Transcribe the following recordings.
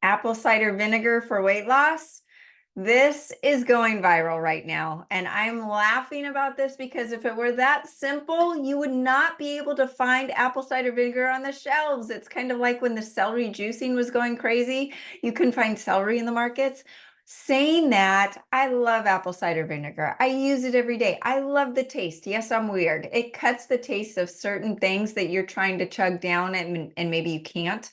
apple cider vinegar for weight loss. This is going viral right now, and I'm laughing about this because if it were that simple, you would not be able to find apple cider vinegar on the shelves. It's kind of like when the celery juicing was going crazy. You couldn't find celery in the markets. Saying that, I love apple cider vinegar. I use it every day. I love the taste. Yes, I'm weird. It cuts the taste of certain things that you're trying to chug down and maybe you can't.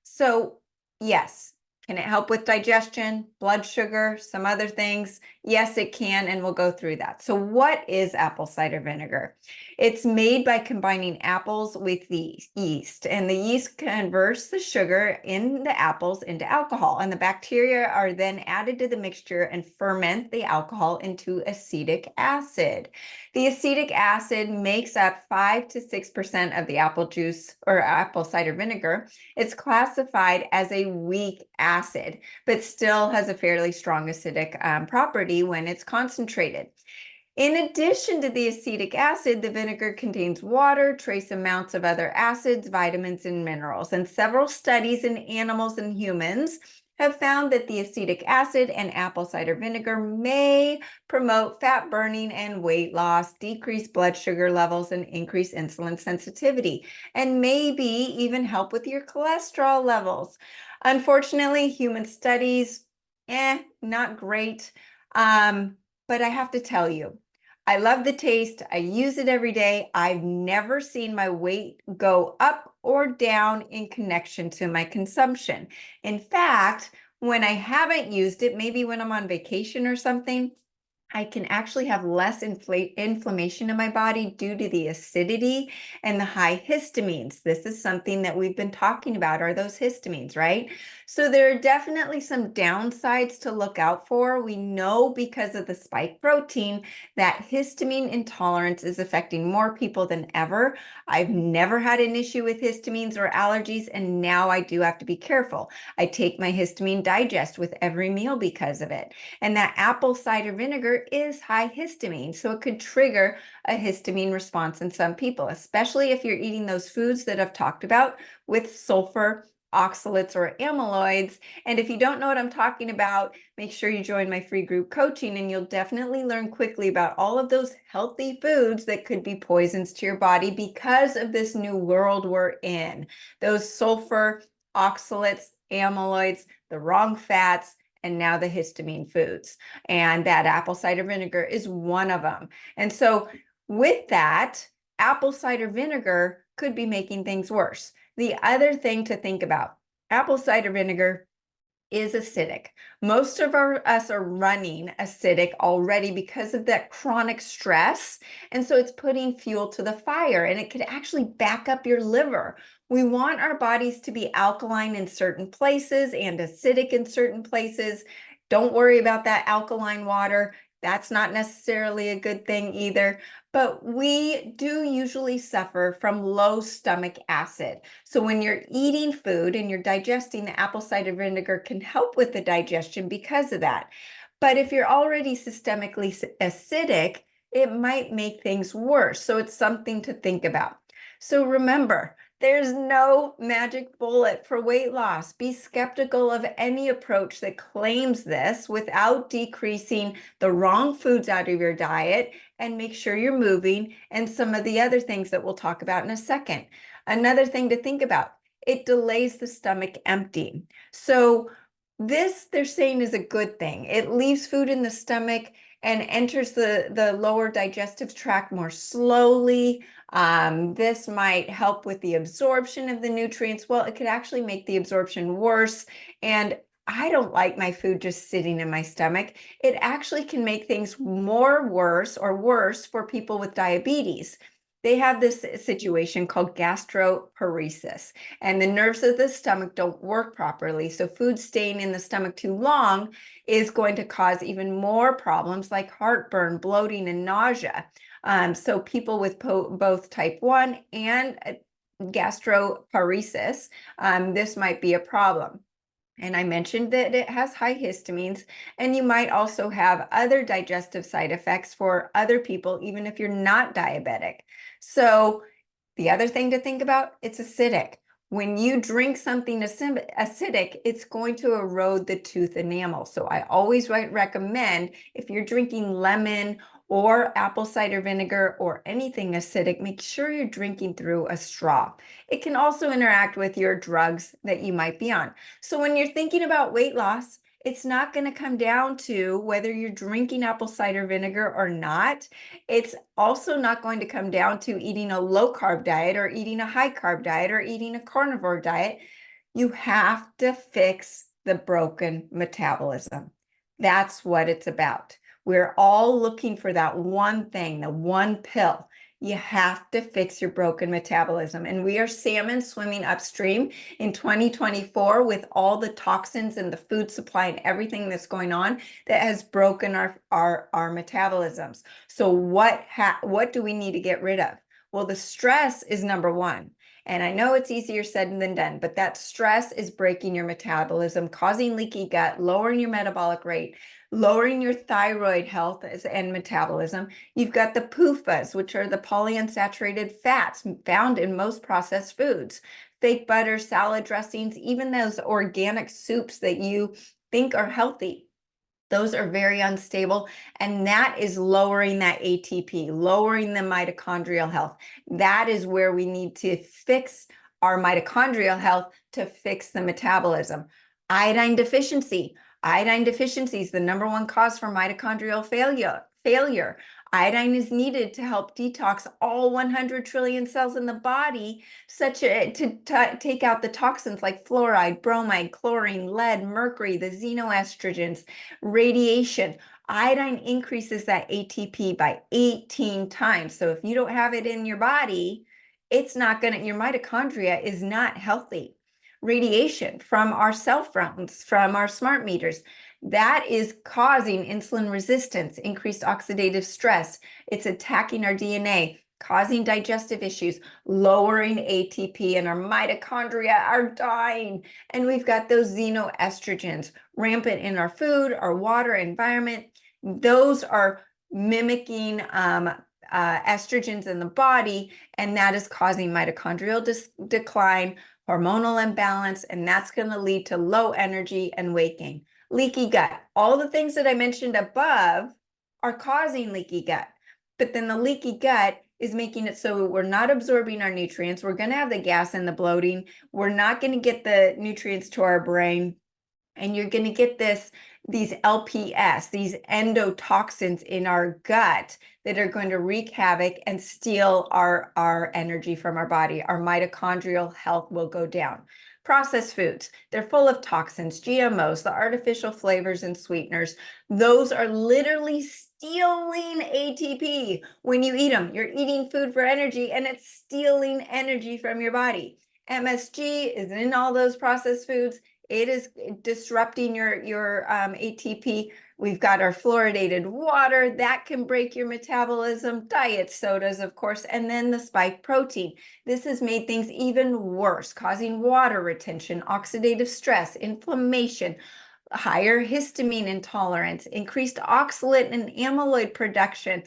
So yes. Can it help with digestion, blood sugar, some other things? Yes, it can, and we'll go through that. So what is apple cider vinegar? It's made by combining apples with the yeast, and the yeast converts the sugar in the apples into alcohol, and the bacteria are then added to the mixture and ferment the alcohol into acetic acid. The acetic acid makes up 5 to 6% of the apple juice or apple cider vinegar. It's classified as a weak acid, but still has a fairly strong acidic property when it's concentrated. In addition to the acetic acid, the vinegar contains water, trace amounts of other acids, vitamins, and minerals. And several studies in animals and humans have found that the acetic acid and apple cider vinegar may promote fat burning and weight loss, decrease blood sugar levels, and increase insulin sensitivity, and maybe even help with your cholesterol levels. Unfortunately, human studies, not great. But I have to tell you, I love the taste. I use it every day. I've never seen my weight go up or down in connection to my consumption. In fact, when I haven't used it, maybe when I'm on vacation or something, I can actually have less inflammation in my body due to the acidity and the high histamines. This is something that we've been talking about, are those histamines, right? So there are definitely some downsides to look out for. We know because of the spike protein that histamine intolerance is affecting more people than ever. I've never had an issue with histamines or allergies, and now I do have to be careful. I take my histamine digest with every meal because of it. And that apple cider vinegar is high histamine, so it could trigger a histamine response in some people, especially if you're eating those foods that I've talked about with sulfur, oxalates, or amyloids. And if you don't know what I'm talking about, make sure you join my free group coaching, and you'll definitely learn quickly about all of those healthy foods that could be poisons to your body because of this new world we're in. Those sulfur, oxalates, amyloids, the wrong fats, and now the histamine foods. And that apple cider vinegar is one of them. And so with that, apple cider vinegar could be making things worse. The other thing to think about, apple cider vinegar is acidic. Most of us are running acidic already because of that chronic stress. And so it's putting fuel to the fire, and it could actually back up your liver. We want our bodies to be alkaline in certain places and acidic in certain places. Don't worry about that alkaline water. That's not necessarily a good thing either, but we do usually suffer from low stomach acid. So when you're eating food and you're digesting, the apple cider vinegar can help with the digestion because of that. But if you're already systemically acidic, it might make things worse. So it's something to think about. So remember, there's no magic bullet for weight loss. Be skeptical of any approach that claims this without decreasing the wrong foods out of your diet, and make sure you're moving, and some of the other things that we'll talk about in a second. Another thing to think about, it delays the stomach emptying. So this, they're saying, is a good thing. It leaves food in the stomach and enters the lower digestive tract more slowly. This might help with the absorption of the nutrients. Well, it could actually make the absorption worse. And I don't like my food just sitting in my stomach. It actually can make things worse for people with diabetes. They have this situation called gastroparesis, and the nerves of the stomach don't work properly. So food staying in the stomach too long is going to cause even more problems like heartburn, bloating, and nausea. So people with both type 1 and gastroparesis, this might be a problem. And I mentioned that it has high histamines, and you might also have other digestive side effects for other people, even if you're not diabetic. So the other thing to think about, it's acidic. When you drink something acidic, it's going to erode the tooth enamel. So I always recommend, if you're drinking lemon or apple cider vinegar or anything acidic, make sure you're drinking through a straw. It can also interact with your drugs that you might be on. So when you're thinking about weight loss, it's not going to come down to whether you're drinking apple cider vinegar or not. It's also not going to come down to eating a low carb diet or eating a high carb diet or eating a carnivore diet. You have to fix the broken metabolism. That's what it's about. We're all looking for that one thing, the one pill. You have to fix your broken metabolism. And we are salmon swimming upstream in 2024 with all the toxins and the food supply and everything that's going on that has broken our metabolisms. So what do we need to get rid of? Well, the stress is number one. And I know it's easier said than done, but that stress is breaking your metabolism, causing leaky gut, lowering your metabolic rate, lowering your thyroid health and metabolism. You've got the PUFAs, which are the polyunsaturated fats found in most processed foods, fake butter, salad dressings, even those organic soups that you think are healthy. Those are very unstable, and that is lowering that ATP, lowering the mitochondrial health. That is where we need to fix our mitochondrial health to fix the metabolism. Iodine deficiency. Iodine deficiency is the number one cause for mitochondrial failure. Iodine is needed to help detox all 100 trillion cells in the body, to take out the toxins like fluoride, bromide, chlorine, lead, mercury, the xenoestrogens, radiation. Iodine increases that ATP by 18 times. So if you don't have it in your body, it's not going to, your mitochondria is not healthy. Radiation from our cell phones, from our smart meters, that is causing insulin resistance, increased oxidative stress. It's attacking our DNA, causing digestive issues, lowering ATP, and our mitochondria are dying. And we've got those xenoestrogens rampant in our food, our water, environment. Those are mimicking estrogens in the body, and that is causing mitochondrial decline, hormonal imbalance, and that's going to lead to low energy and weight gain. Leaky gut. All the things that I mentioned above are causing leaky gut, but then the leaky gut is making it so we're not absorbing our nutrients. We're going to have the gas and the bloating. We're not going to get the nutrients to our brain, and you're going to get these LPS, these endotoxins in our gut that are going to wreak havoc and steal our energy from our body. Our mitochondrial health will go down. Processed foods, they're full of toxins, GMOs, the artificial flavors and sweeteners. Those are literally stealing ATP. When you eat them, you're eating food for energy, and it's stealing energy from your body. MSG is in all those processed foods. It is disrupting your ATP. We've got our fluoridated water that can break your metabolism, diet sodas, of course, and then the spike protein. This has made things even worse, causing water retention, oxidative stress, inflammation, higher histamine intolerance, increased oxalate and amyloid production,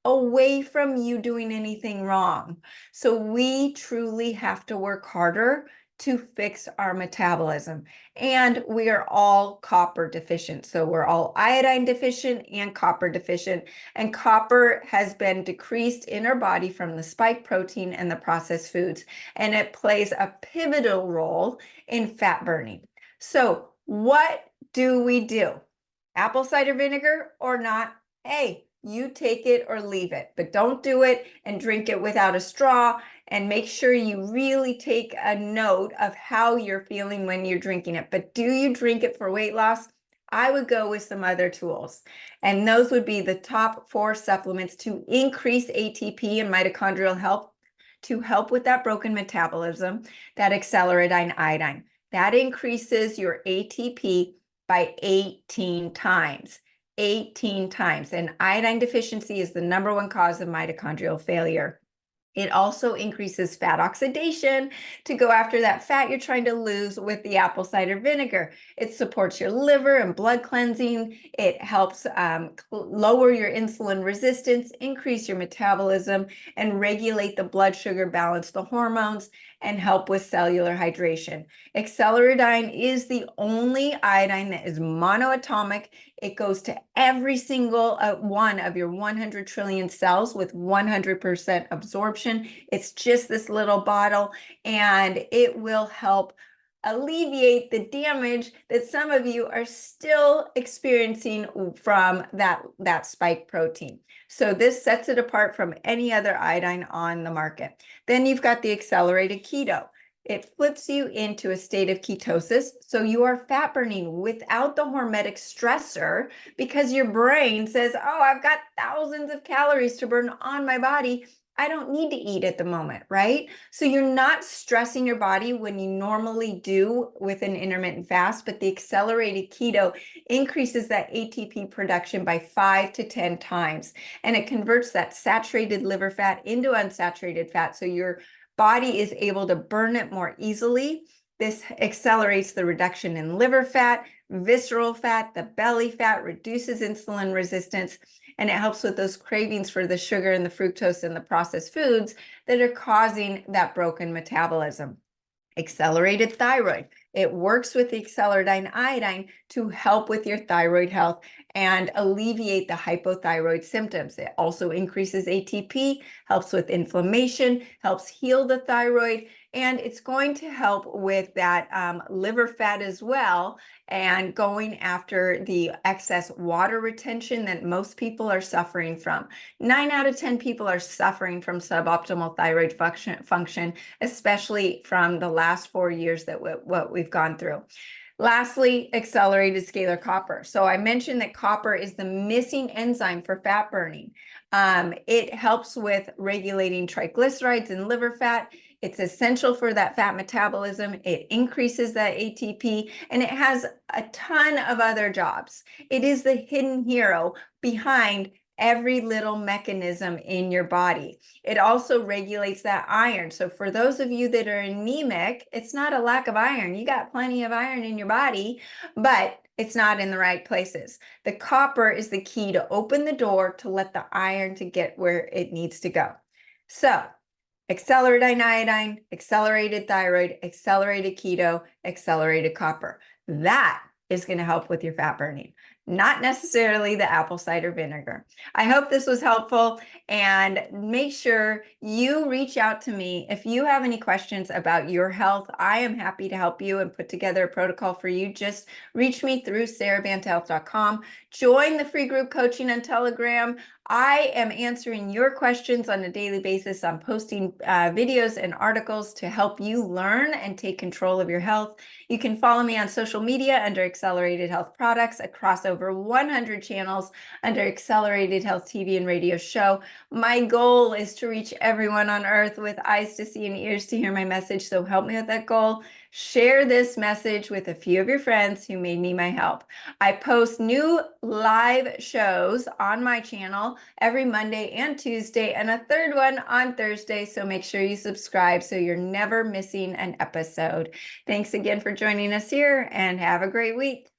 away from you doing anything wrong. So we truly have to work harder to fix our metabolism. And we are all copper deficient. So we're all iodine deficient and copper deficient. And copper has been decreased in our body from the spike protein and the processed foods. And it plays a pivotal role in fat burning. So what do we do? Apple cider vinegar or not? Hey, you take it or leave it, but don't do it and drink it without a straw. And make sure you really take a note of how you're feeling when you're drinking it. But do you drink it for weight loss? I would go with some other tools. And those would be the top 4 supplements to increase ATP and mitochondrial health, to help with that broken metabolism, that acceleradine iodine. That increases your ATP by 18 times. 18 times. And iodine deficiency is the number one cause of mitochondrial failure. It also increases fat oxidation to go after that fat you're trying to lose with the apple cider vinegar. It supports your liver and blood cleansing. It helps lower your insulin resistance, increase your metabolism, and regulate the blood sugar balance, the hormones, and help with cellular hydration. Acceleradine is the only iodine that is monoatomic. It goes to every single one of your 100 trillion cells with 100% absorption. It's just this little bottle, and it will help alleviate the damage that some of you are still experiencing from that spike protein. So this sets it apart from any other iodine on the market. Then you've got the accelerated keto. It flips you into a state of ketosis, so you are fat burning without the hormetic stressor because your brain says, oh, I've got thousands of calories to burn on my body. I don't need to eat at the moment, right? So you're not stressing your body when you normally do with an intermittent fast, but the accelerated keto increases that ATP production by 5 to 10 times, and it converts that saturated liver fat into unsaturated fat, so your body is able to burn it more easily. This accelerates the reduction in liver fat, visceral fat, the belly fat, reduces insulin resistance, and it helps with those cravings for the sugar and the fructose and the processed foods that are causing that broken metabolism. Accelerated thyroid. It works with the acceleradine iodine to help with your thyroid health and alleviate the hypothyroid symptoms. It also increases ATP, helps with inflammation, helps heal the thyroid, and it's going to help with that liver fat as well, and going after the excess water retention that most people are suffering from. 9 out of 10 people are suffering from suboptimal thyroid function, especially from the last 4 years that what we've gone through. Lastly, accelerated scalar copper. So I mentioned that copper is the missing enzyme for fat burning. It helps with regulating triglycerides and liver fat. It's essential for that fat metabolism. It increases that ATP, and it has a ton of other jobs. It is the hidden hero behind every little mechanism in your body. It also regulates that iron. So for those of you that are anemic, it's not a lack of iron. You got plenty of iron in your body, but it's not in the right places. The copper is the key to open the door to let the iron to get where it needs to go. So accelerated iodine, accelerated thyroid, accelerated keto, accelerated copper. That is going to help with your fat burning, not necessarily the apple cider vinegar. I hope this was helpful, and make sure you reach out to me if you have any questions about your health. I am happy to help you and put together a protocol for you. Just reach me through SaraBantaHealth.com. Join the free group coaching on Telegram. I am answering your questions on a daily basis. I'm posting videos and articles to help you learn and take control of your health. You can follow me on social media under Accelerated Health Products, across over 100 channels under Accelerated Health TV and radio show. My goal is to reach everyone on earth with eyes to see and ears to hear my message. So help me with that goal. Share this message with a few of your friends who may need my help. I post new live shows on my channel every Monday and Tuesday, and a third one on Thursday. So make sure you subscribe so you're never missing an episode. Thanks again for joining us here, and have a great week.